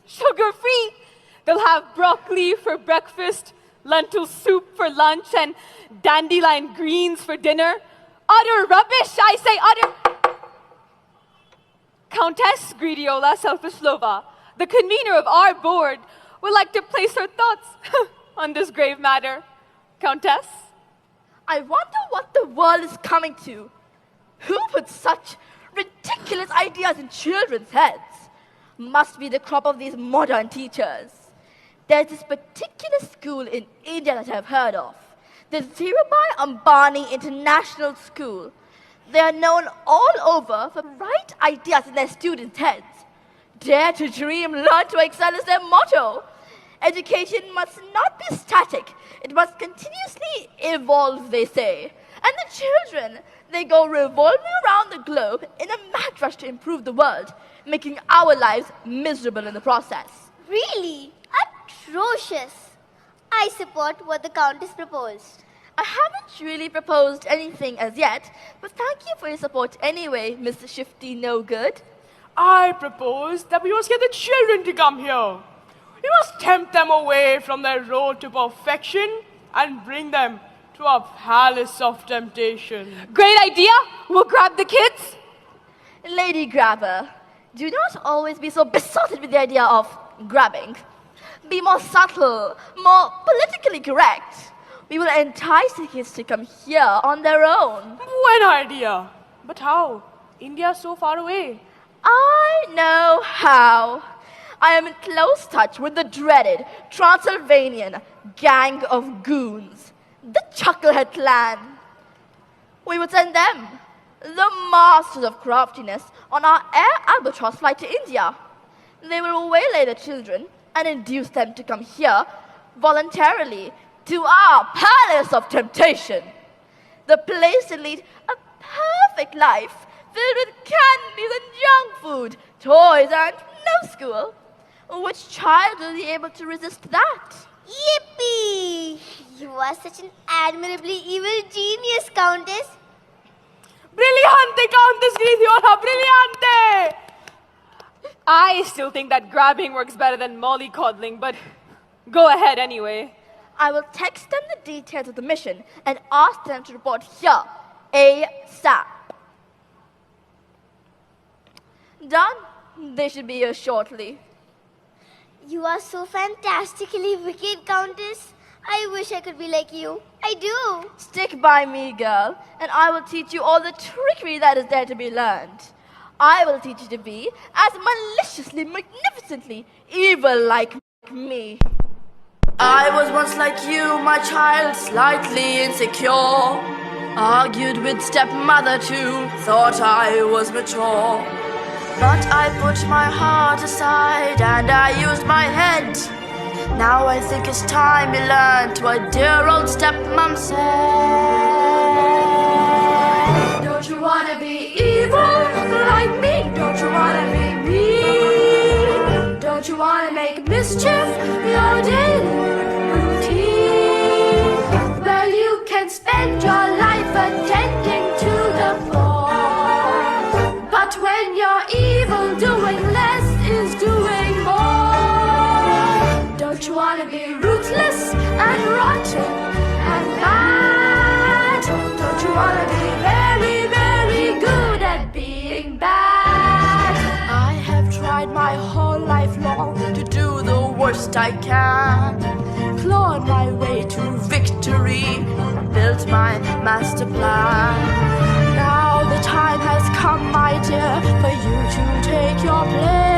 Sugar-free. They'll have broccoli for breakfast, lentil soup for lunch, and dandelion greens for dinner. Utter rubbish, I say, utter... Countess Gridiola Selfislova, the convener of our board, would like to place her thoughts on this grave matter. Countess? I wonder what the world is coming to. Who puts such ridiculous ideas in children's heads? Must be the crop of these modern teachers. There's this particular school in India that I've heard of, the Dhirubhai Ambani International School. They are known all over for bright ideas in their students' heads. Dare to dream, learn to excel is their motto. Education must not be static. It must continuously evolve, they say. And the children, they go revolving around the globe in a mad rush to improve the world, making our lives miserable in the process. Really? Atrocious. I support what the Countess proposed. I haven't really proposed anything as yet, but thank you for your support anyway, Mr. Shifty No Good. I propose that we must get the children to come here. We must tempt them away from their road to perfection and bring them to a palace of temptation. Great idea. We'll grab the kids. Lady Grabber, do not always be so besotted with the idea of grabbing. Be more subtle, more politically correct. We will entice the kids to come here on their own. Buen idea. But how? India's so far away. I know how. I am in close touch with the dreaded Transylvanian gang of goons, the Chucklehead clan. We would send them, the masters of craftiness, on our Air Albatross flight to India. They will waylay the children and induce them to come here voluntarily to our palace of temptation. The place to lead a perfect life filled with candies and junk food, toys and no school. Which child will be able to resist that? Yippee! You are such an admirably evil genius, Countess. Brillante, Countess Gridiola, brillante! I still think that grabbing works better than mollycoddling, but go ahead anyway. I will text them the details of the mission and ask them to report here ASAP. Done. They should be here shortly. You are so fantastically wicked, Countess. I wish I could be like you. I do. Stick by me, girl, and I will teach you all the trickery that is there to be learned. I will teach you to be as maliciously, magnificently evil like me. I was once like you, my child, slightly insecure. Argued with stepmother too, thought I was mature. But I put my heart aside and I used my head. Now I think it's time you learned what dear old stepmom said. Don't you wanna be evil like me? Don't you wanna be mean? Don't you wanna make mischief your daily routine? Well, you can spend your life attending to the poor, but when you're evil, doing less is doing more. Don't you wanna be ruthless and rotten and bad? Don't you wanna be very, very good at being bad? I have tried my whole life long to do the worst I can, clawed my way to victory, built my master plan. Now the time has come, my dear, for you to take your place.